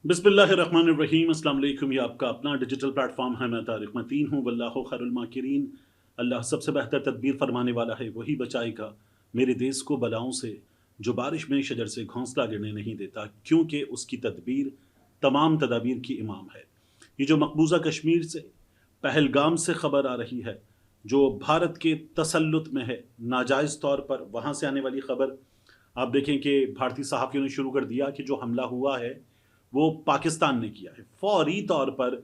बिस्मिल्लाहिर्रहमानिर्रहीम। अस्सलाम वालेकुम। ये आपका अपना डिजिटल प्लेटफॉर्म है। मैं तारिक मतीन हूँ। वल्लाहु खैरुल माकिरीन। अल्लाह सबसे बेहतर तदबीर फरमाने वाला है, वही बचाएगा मेरे देश को बलाओं से, जो बारिश में शजर से घोंसला गिरने नहीं देता, क्योंकि उसकी तदबीर तमाम तदाबीर की इमाम है। ये जो मकबूजा कश्मीर से, पहलगाम से खबर आ रही है, जो भारत के तसल्लुत में है नाजायज़ तौर पर, वहाँ से आने वाली खबर आप देखें कि भारतीय सहाफ़ियों ने शुरू कर दिया कि जो हमला हुआ है वो पाकिस्तान ने किया है। फौरी तौर पर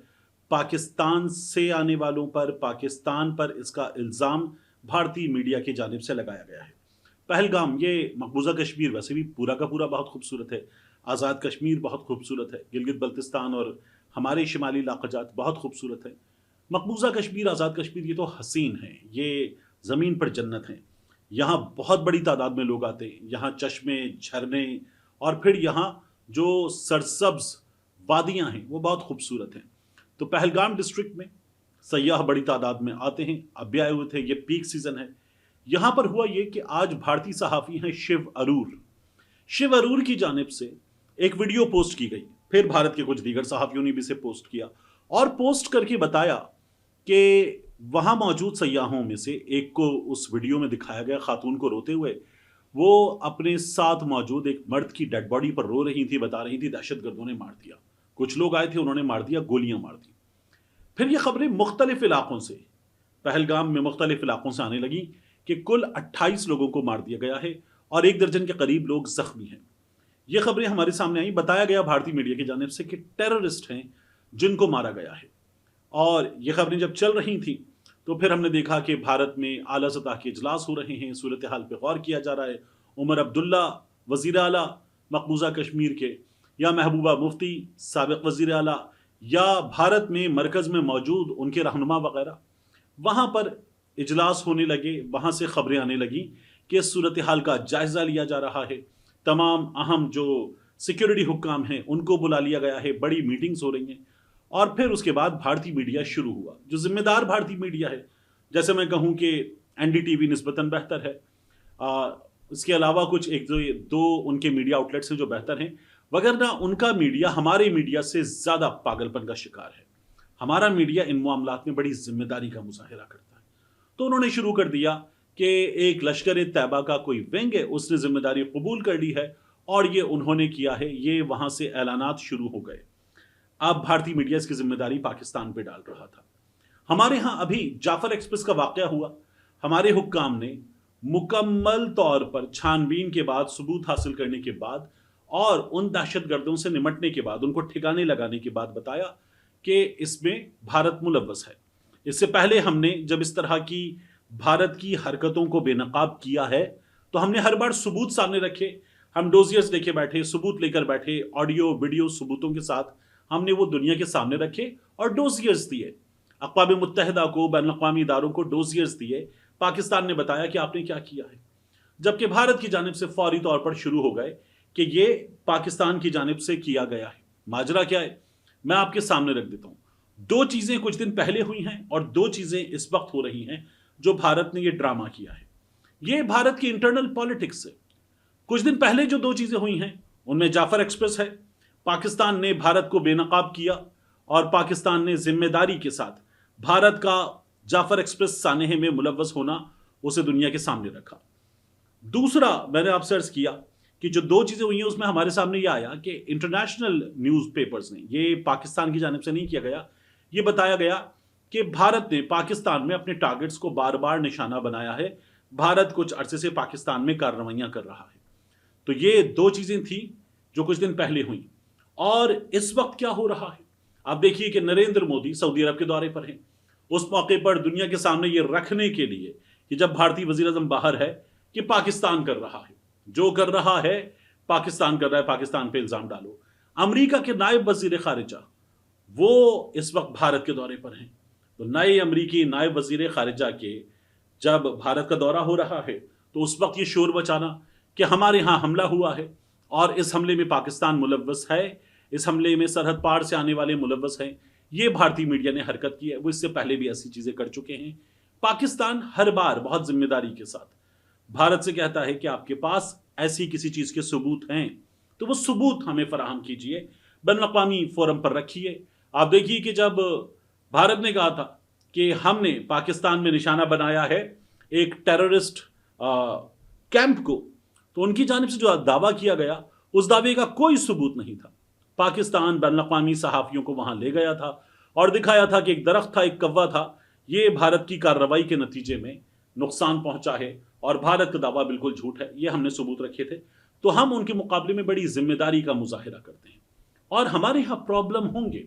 पाकिस्तान से आने वालों पर, पाकिस्तान पर इसका इल्ज़ाम भारतीय मीडिया की जानिब से लगाया गया है। पहलगाम, ये मकबूजा कश्मीर वैसे भी पूरा का पूरा बहुत खूबसूरत है। आज़ाद कश्मीर बहुत खूबसूरत है। गिलगित बल्तिस्तान और हमारे शिमाली इलाक़ाजात बहुत खूबसूरत है। मकबूजा कश्मीर, आज़ाद कश्मीर, ये तो हसीन है, ये ज़मीन पर जन्नत है। यहाँ बहुत बड़ी तादाद में लोग आते हैं। यहाँ चश्मे, झरने और फिर यहाँ जो सरसब्ज़ वादियाँ हैं वो बहुत खूबसूरत हैं। तो पहलगाम डिस्ट्रिक्ट में सयाह बड़ी तादाद में आते हैं, अब भी आए हुए थे, ये पीक सीज़न है। यहाँ पर हुआ ये कि आज भारतीय सहाफ़ी हैं शिव अरूर की जानिब से एक वीडियो पोस्ट की गई। फिर भारत के कुछ दीगर सहाफ़ियों ने भी इसे पोस्ट किया और पोस्ट करके बताया कि वहाँ मौजूद सयाहों में से एक को उस वीडियो में दिखाया गया खातून को रोते हुए। वो अपने साथ मौजूद एक मर्द की डेड बॉडी पर रो रही थी, बता रही थी दहशतगर्दों ने मार दिया। कुछ लोग आए थे, उन्होंने मार दिया, गोलियां मार दी। फिर ये खबरें मुख्तलिफ इलाकों से, पहलगाम में मुख्तलिफ इलाकों से आने लगी कि कुल 28 लोगों को मार दिया गया है और 1 दर्जन के करीब लोग जख्मी हैं। ये खबरें हमारे सामने आई। बताया गया भारतीय मीडिया की जानिब से कि टेररिस्ट हैं जिनको मारा गया है। और ये खबरें जब चल रही थी तो फिर हमने देखा कि भारत में आला सतह के इजलास हो रहे हैं, सूरत हाल पे गौर किया जा रहा है। उमर अब्दुल्ला वज़ीर आला मकबूजा कश्मीर के, या महबूबा मुफ्ती साबिक़ वज़ीर आला, या भारत में मरकज़ में मौजूद उनके रहनुमा वगैरह, वहाँ पर इजलास होने लगे। वहाँ से खबरें आने लगी कि सूरत हाल का जायज़ा लिया जा रहा है। तमाम अहम जो सिक्योरिटी हुक्काम हैं उनको बुला लिया गया है, बड़ी मीटिंग्स हो रही हैं। और फिर उसके बाद भारतीय मीडिया शुरू हुआ, जो जिम्मेदार भारतीय मीडिया है। जैसे मैं कहूँ कि एनडीटीवी निस्बतन बेहतर है, इसके अलावा कुछ एक दो उनके मीडिया आउटलेट्स हैं जो बेहतर हैं, वगरना उनका मीडिया हमारे मीडिया से ज़्यादा पागलपन का शिकार है। हमारा मीडिया इन मामलात में बड़ी जिम्मेदारी का मुजाहिरा करता है। तो उन्होंने शुरू कर दिया कि एक लश्कर तैयबा का कोई विंग है, उसने जिम्मेदारी कबूल कर ली है और ये उन्होंने किया है। ये वहाँ से ऐलानात शुरू हो गए। अब भारतीय मीडिया इसकी जिम्मेदारी पाकिस्तान पे डाल रहा था। हमारे यहाँ अभी जाफर एक्सप्रेस का वाकया हुआ। हमारे हुक्काम ने मुकम्मल तौर पर छानबीन के बाद, सबूत हासिल करने के बाद और उन दहशतगर्दों से निमटने के बाद, उनको ठिकाने लगाने के बाद बताया कि इसमें भारत मुलव्वस है। इससे पहले हमने जब इस तरह की भारत की हरकतों को बेनकाब किया है तो हमने हर बार सबूत सामने रखे। हम डोजियर्स लेके बैठे, सबूत लेकर बैठे, ऑडियो वीडियो सबूतों के साथ हमने वो दुनिया के सामने रखे और डोजियर्स दिए। अक़वाम मुत्तहिदा को, बैनुल अक़वामी इदारों को डोजियर्स दिए। पाकिस्तान ने बताया कि आपने क्या किया है, जबकि भारत की जानिब से फौरी तौर पर शुरू हो गए कि ये पाकिस्तान की जानिब से किया गया है। माजरा क्या है, मैं आपके सामने रख देता हूँ। 2 चीज़ें कुछ दिन पहले हुई हैं और 2 चीज़ें इस वक्त हो रही हैं जो भारत ने ये ड्रामा किया है। ये भारत की इंटरनल पॉलिटिक्स है। कुछ दिन पहले जो 2 चीज़ें हुई हैं उनमें जाफर एक्सप्रेस है। पाकिस्तान ने भारत को बेनकाब किया और पाकिस्तान ने जिम्मेदारी के साथ भारत का जाफर एक्सप्रेस सानेहे में मुलव्वस होना उसे दुनिया के सामने रखा। दूसरा, मैंने आपसे अर्ज किया कि जो 2 चीज़ें हुई हैं उसमें हमारे सामने यह आया कि इंटरनेशनल न्यूज़पेपर्स ने, ये पाकिस्तान की जानिब से नहीं किया गया, ये बताया गया कि भारत ने पाकिस्तान में अपने टारगेट्स को बार बार निशाना बनाया है। भारत कुछ अरसे से पाकिस्तान में कार्रवाइयाँ कर रहा है। तो ये 2 चीज़ें थी जो कुछ दिन पहले हुई। और इस वक्त क्या हो रहा है, आप देखिए कि नरेंद्र मोदी सऊदी अरब के दौरे पर हैं। उस मौके पर दुनिया के सामने ये रखने के लिए कि जब भारतीय वज़ीर आज़म बाहर है कि पाकिस्तान कर रहा है, जो कर रहा है पाकिस्तान कर रहा है, पाकिस्तान पे इल्ज़ाम डालो। अमेरिका के नायब वज़ीर ख़ारिजा वो इस वक्त भारत के दौरे पर हैं। तो नए अमेरिकी नायब वज़ीर ख़ारिजा के जब भारत का दौरा हो रहा है तो उस वक्त ये शोर बचाना कि हमारे यहाँ हमला हुआ है और इस हमले में पाकिस्तान मुलव्वस है, इस हमले में सरहद पार से आने वाले मुलव्वस हैं, ये भारतीय मीडिया ने हरकत की है। वो इससे पहले भी ऐसी चीज़ें कर चुके हैं। पाकिस्तान हर बार बहुत जिम्मेदारी के साथ भारत से कहता है कि आपके पास ऐसी किसी चीज़ के सबूत हैं तो वो सबूत हमें फराहम कीजिए। बैनुल-अक़वामी फोरम पर रखी है। आप देखिए कि जब भारत ने कहा था कि हमने पाकिस्तान में निशाना बनाया है एक टेररिस्ट कैंप को, तो उनकी जानिब से जो दावा किया गया उस दावे का कोई सबूत नहीं था। पाकिस्तान बैनुल-अक़वामी सहाफ़ियों को वहां ले गया था और दिखाया था कि एक दरख्त था, एक कौवा था, ये भारत की कार्रवाई के नतीजे में नुकसान पहुंचा है और भारत का दावा बिल्कुल झूठ है। ये हमने सबूत रखे थे। तो हम उनके मुकाबले में बड़ी जिम्मेदारी का मुजाहिरा करते हैं और हमारे यहाँ प्रॉब्लम होंगे,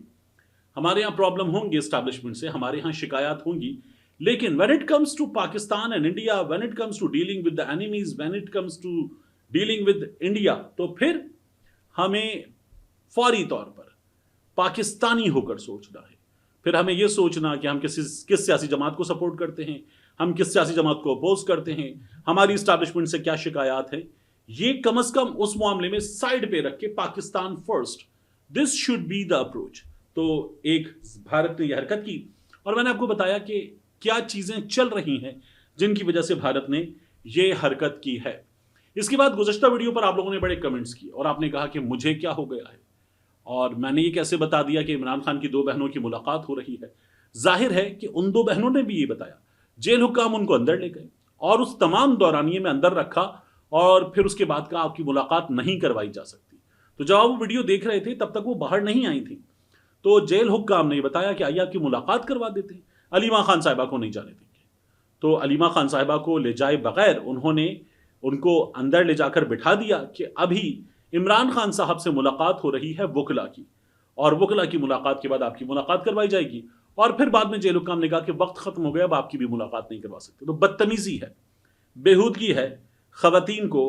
हमारे यहाँ प्रॉब्लम होंगे एस्टैब्लिशमेंट से, हमारे यहाँ शिकायत होंगी, लेकिन when it comes to Pakistan and India, when it comes to dealing with the enemies, when it comes to dealing with India, तो फिर हमें फौरी तौर पर पाकिस्तानी होकर सोचना है। फिर हमें यह सोचना कि हम किस सियासी जमात को सपोर्ट करते हैं, हम किस सियासी जमात को अपोज करते हैं, हमारी एस्टैब्लिशमेंट से क्या शिकायत है। ये कम से कम उस मामले में साइड पे रख के Pakistan first, this should be the approach. तो एक भारत ने यह हरकत की और मैंने आपको बताया कि क्या चीजें चल रही हैं जिनकी वजह से भारत ने यह हरकत की है। इसके बाद गुज़श्ता वीडियो पर आप लोगों ने बड़े कमेंट्स किए और आपने कहा कि मुझे क्या हो गया है और मैंने ये कैसे बता दिया कि इमरान खान की दो बहनों की मुलाकात हो रही है। जाहिर है कि उन दो बहनों ने भी ये बताया, जेल हुक्काम उनको अंदर ले गए और उस तमाम दौरानिये में अंदर रखा और फिर उसके बाद का आपकी मुलाकात नहीं करवाई जा सकती। तो जब आप वो वीडियो देख रहे थे तब तक वो बाहर नहीं आई थी, तो जेल हुक्काम ने बताया कि आइए आपकी मुलाकात करवा देते हैं, अलीमा खान साहिबा को नहीं जाने देंगे। तो अलीमा खान साहिबा को ले जाए बगैर उन्होंने उनको अंदर ले जाकर बिठा दिया कि अभी इमरान खान साहब से मुलाकात हो रही है वकला की, और वकला की मुलाकात के बाद आपकी मुलाकात करवाई जाएगी। और फिर बाद में जेल हुक्काम ने कहा कि वक्त खत्म हो गया, अब आपकी भी मुलाकात नहीं करवा सकते। तो बदतमीजी है, बेहूदगी है खवातीन को,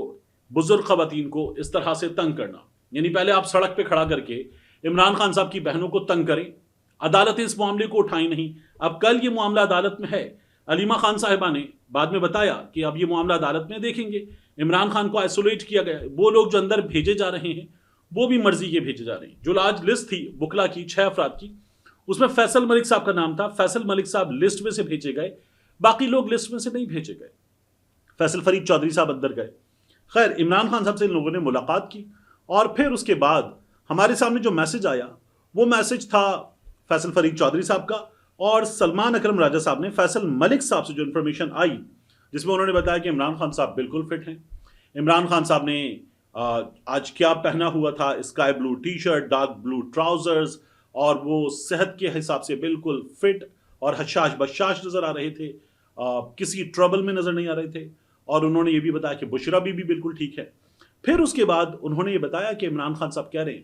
बुजुर्ग खवातीन को इस तरह से तंग करना। यानी पहले आप सड़क पे खड़ा करके इमरान खान साहब की बहनों को तंग करें, अदालतें इस मामले को उठाई नहीं। अब कल ये मामला अदालत में है, अलीमा खान साहिबा ने बाद में बताया कि अब ये मामला अदालत में देखेंगे। इमरान खान को आइसोलेट किया गया, वो लोग जो अंदर भेजे जा रहे हैं वो भी मर्जी के भेजे जा रहे हैं। जो आज लिस्ट थी बुकला की 6 अफराद की, उसमें फैसल मलिक साहब का नाम था। फैसल मलिक साहब लिस्ट में से भेजे गए, बाकी लोग लिस्ट में से नहीं भेजे गए। फैसल फरीद चौधरी साहब अंदर गए। खैर, इमरान खान साहब से इन लोगों ने मुलाकात की और फिर उसके बाद हमारे सामने जो मैसेज आया वो मैसेज था फैसल फरीद चौधरी साहब का, और सलमान अकरम राजा साहब ने फैसल मलिक साहब से जो इंफॉर्मेशन आई जिसमें उन्होंने बताया कि इमरान खान साहब बिल्कुल फिट हैं। इमरान खान साहब ने आज क्या पहना हुआ था, sky blue T shirt, dark blue trousers, और वो सेहत के हिसाब से बिल्कुल फिट और हशाश बशाश नजर आ रहे थे, किसी ट्रबल में नजर नहीं आ रहे थे। और उन्होंने ये भी बताया कि बुशरा बीबी बिल्कुल ठीक है। फिर उसके बाद उन्होंने ये बताया कि इमरान खान साहब कह रहे हैं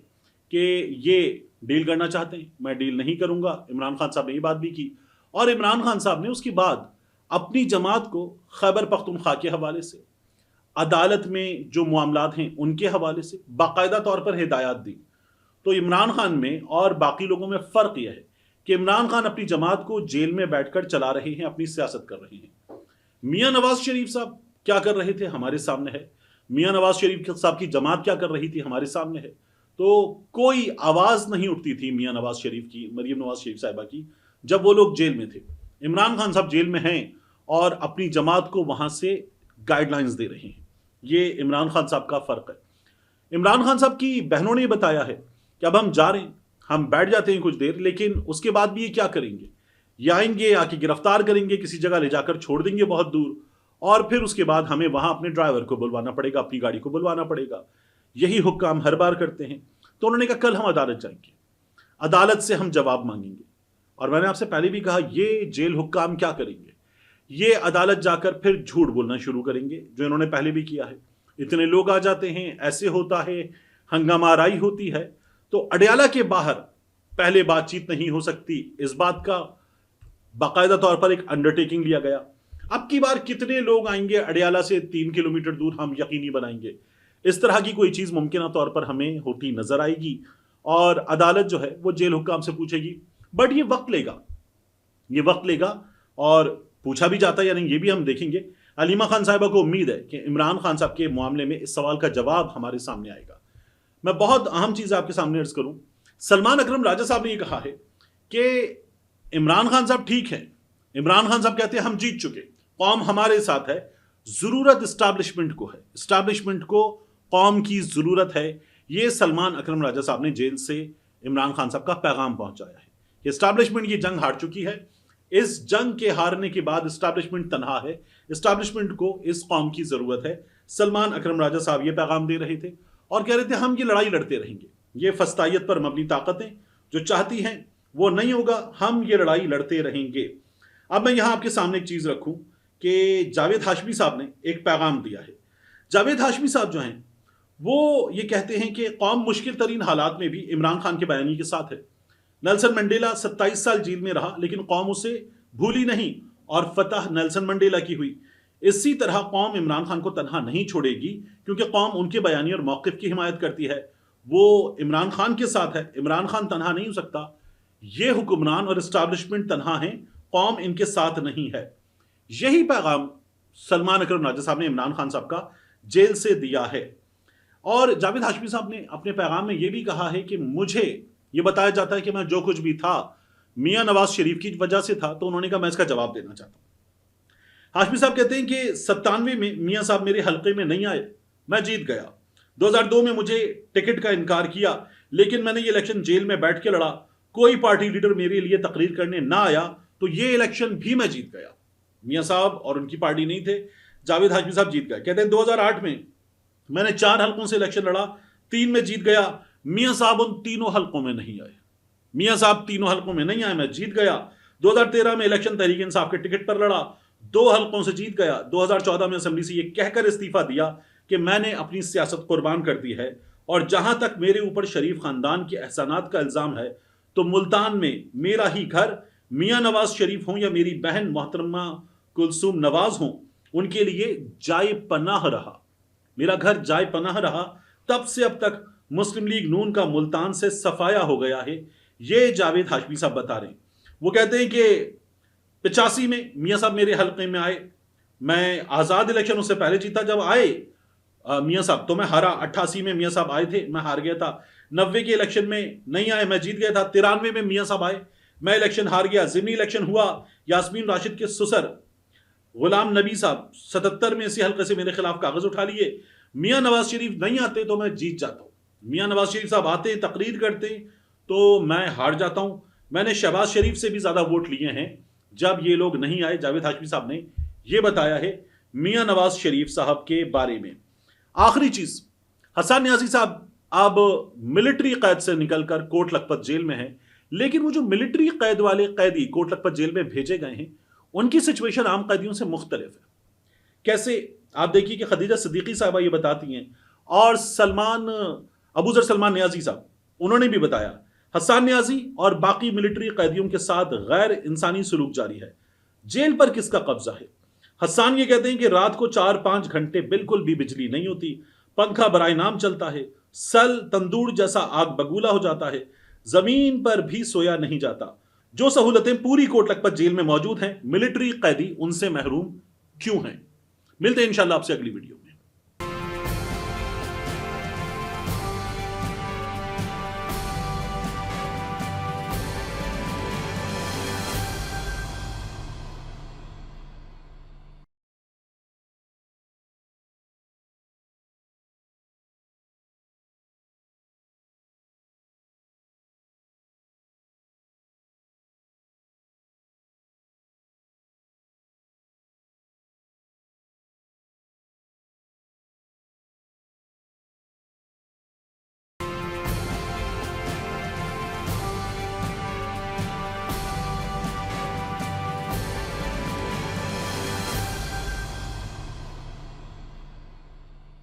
कि ये डील करना चाहते हैं, मैं डील नहीं करूंगा। इमरान खान साहब ने ये बात भी की और इमरान खान साहब ने उसके बाद अपनी जमात को खैबर पख्तूनख्वा के हवाले से, अदालत में जो मामलात हैं उनके हवाले से बाकायदा तौर पर हिदायत दी। तो इमरान खान में और बाकी लोगों में फ़र्क यह है कि इमरान खान अपनी जमात को जेल में बैठकर चला रहे हैं, अपनी सियासत कर रहे हैं। मियां नवाज शरीफ साहब क्या कर रहे थे हमारे सामने है, मियां नवाज शरीफ साहब की जमात क्या कर रही थी हमारे सामने है। तो कोई आवाज़ नहीं उठती थी मियां नवाज शरीफ की, मरियम नवाज शरीफ साहिबा की, जब वो लोग जेल में थे। इमरान खान साहब जेल में हैं और अपनी जमात को वहां से गाइडलाइंस दे रहे हैं। ये इमरान खान साहब का फ़र्क है। इमरान खान साहब की बहनों ने बताया है कि अब हम जा रहे हैं, हम बैठ जाते हैं कुछ देर, लेकिन उसके बाद भी ये क्या करेंगे, ये आएंगे, आके गिरफ्तार करेंगे, किसी जगह ले जाकर छोड़ देंगे बहुत दूर, और फिर उसके बाद हमें वहां अपने ड्राइवर को बुलवाना पड़ेगा, अपनी गाड़ी को बुलवाना पड़ेगा। यही हुक्म हर बार करते हैं। तो उन्होंने कहा कल हम अदालत जाएंगे, अदालत से हम जवाब मांगेंगे। और मैंने आपसे पहले भी कहा ये जेल हुक्काम क्या करेंगे, ये अदालत जाकर फिर झूठ बोलना शुरू करेंगे, जो इन्होंने पहले भी किया है। इतने लोग आ जाते हैं, ऐसे होता है, हंगामाराई होती है। तो अडयाला के बाहर पहले बातचीत नहीं हो सकती, इस बात का बाकायदा तौर पर एक अंडरटेकिंग लिया गया। अब की बार कितने लोग आएंगे अडयाला से 3 किलोमीटर दूर, हम यकीनी बनाएंगे। इस तरह की कोई चीज़ मुमकिन तौर पर हमें होती नजर आएगी और अदालत जो है वो जेल हुक्काम से पूछेगी। बट ये वक्त लेगा, ये वक्त लेगा, और पूछा भी जाता है या नहीं ये भी हम देखेंगे। अलीमा खान साहिबा को उम्मीद है कि इमरान खान साहब के मामले में इस सवाल का जवाब हमारे सामने आएगा। मैं बहुत अहम चीज़ आपके सामने अर्ज करूं, सलमान अकरम राजा साहब ने यह कहा है कि इमरान खान साहब ठीक है। इमरान खान साहब कहते हैं हम जीत चुके, कौम हमारे साथ है, ज़रूरत इस्टेब्लिशमेंट को है, इस्टेब्लिशमेंट को कौम की ज़रूरत है ये सलमान अकरम राजा साहब ने जेल से इमरान खान साहब का पैगाम पहुंचाया है कि एस्टैब्लिशमेंट ये जंग हार चुकी है। इस जंग के हारने के बाद एस्टैब्लिशमेंट तनहा है, एस्टैब्लिशमेंट को इस कौम की जरूरत है। सलमान अकरम राजा साहब ये पैगाम दे रहे थे और कह रहे थे हम ये लड़ाई लड़ते रहेंगे। ये फस्तायत पर मबनी ताकतें जो चाहती हैं वो नहीं होगा, हम ये लड़ाई लड़ते रहेंगे। अब मैं यहां आपके सामने एक चीज रखूं कि जावेद हाशमी साहब ने एक पैगाम दिया है। जावेद हाशमी साहब जो हैं वो ये कहते हैं कि कौम मुश्किल तरीन हालात में भी इमरान खान के बयानी के साथ है। नेल्सन मंडेला 27 साल जेल में रहा लेकिन कौम उसे भूली नहीं और फतह नेल्सन मंडेला की हुई। इसी तरह कौम इमरान खान को तनहा नहीं छोड़ेगी क्योंकि कौम उनके बयानी और मौक़िफ़ की हिमायत करती है। वो इमरान खान के साथ है, इमरान खान तनहा नहीं हो सकता। ये हुक्मरान और इस्टेब्लिशमेंट तनहा हैं, कौम इनके साथ नहीं है। यही पैगाम सलमान अकरम राजा साहब ने इमरान खान साहब का जेल से दिया है। और जावेद हाशमी साहब ने अपने पैगाम में यह भी कहा है कि मुझे यह बताया जाता है कि मैं जो कुछ भी था मियां नवाज शरीफ की वजह से था, तो उन्होंने कहा मैं इसका जवाब देना चाहता हूं। हाशमी साहब कहते हैं कि 97 में मियां साहब मेरे हल्के में नहीं आए, मैं जीत गया। 2002 में मुझे टिकट का इनकार किया लेकिन मैंने ये इलेक्शन जेल में बैठ के लड़ा, कोई पार्टी लीडर मेरे लिए तकरीर करने ना आया तो ये इलेक्शन भी मैं जीत गया। मियां साहब और उनकी पार्टी नहीं थे, जावेद हाशमी साहब जीत गए। कहते हैं 2008 में मैंने 4 हल्कों से इलेक्शन लड़ा, 3 में जीत गया। मियां साहब उन तीनों हल्कों में नहीं आए, मियां साहब तीनों हल्कों में नहीं आए, मैं जीत गया। 2013 में इलेक्शन तहरीक इंसाफ के टिकट पर लड़ा, 2 हल्कों से जीत गया। 2014 में असेंबली से यह कहकर इस्तीफा दिया कि मैंने अपनी सियासत कुर्बान कर दी है और जहां तक मेरे ऊपर शरीफ खानदान के एहसानात का इल्जाम है तो मुल्तान में मेरा ही घर, मियां नवाज शरीफ हों या मेरी बहन मोहतरमा कुलसूम नवाज हों, उनके लिए जाए पनाह रहा। मेरा घर जाए पनाह रहा। तब से अब तक मुस्लिम लीग नून का मुल्तान से सफाया हो गया है। ये जावेद हाशमी साहब बता रहे हैं। वो कहते हैं कि 85 में मियां साहब मेरे हल्के में आए, मैं आज़ाद इलेक्शन उससे पहले जीता। जब आए मियां साहब तो मैं हारा। 88 में मियां साहब आए थे, मैं हार गया था। 90 के इलेक्शन में नहीं आए, मैं जीत गया था। 93 में मियां साहब आए, मैं इलेक्शन हार गया। ज़िमनी इलेक्शन हुआ, यास्मीन राशिद के ससुर गुलाम नबी साहब 77 में इसी हल्के से मेरे खिलाफ कागज उठा लिए। मियां नवाज शरीफ नहीं आते तो मैं जीत जाता हूं। मियां नवाज शरीफ साहब आते, तकरीर करते तो मैं हार जाता हूं। मैंने शहबाज शरीफ से भी ज्यादा वोट लिए हैं जब ये लोग नहीं आए। जावेद हाशमी साहब ने यह बताया है मियां नवाज शरीफ साहब के बारे में। आखिरी चीज, हसन न्याजी साहब अब मिलिट्री कैद से निकलकर कोट लखपत जेल में है, लेकिन वो जो मिलिट्री कैद वाले कैदी कोट लखपत जेल में भेजे गए हैं उनकी सिचुएशन आम कैदियों से मुख्तलिफ है। कैसे, आप देखिए कि खदीजा सिद्दीकी साहबा ये बताती हैं और अबूजर सलमान न्याजी साहब उन्होंने भी बताया हसन न्याजी और बाकी मिलिट्री कैदियों के साथ गैर इंसानी सलूक जारी है। जेल पर किसका कब्जा है? हसन ये कहते हैं कि रात को 4-5 घंटे बिल्कुल भी बिजली नहीं होती, पंखा बराए नाम चलता है, सल तंदूर जैसा आग बगूला हो जाता है, जमीन पर भी सोया नहीं जाता। जो सहूलतें पूरी कोट लखपत जेल में मौजूद हैं, मिलिट्री कैदी उनसे महरूम क्यों हैं? मिलते हैं इंशाल्लाह आपसे अगली वीडियो।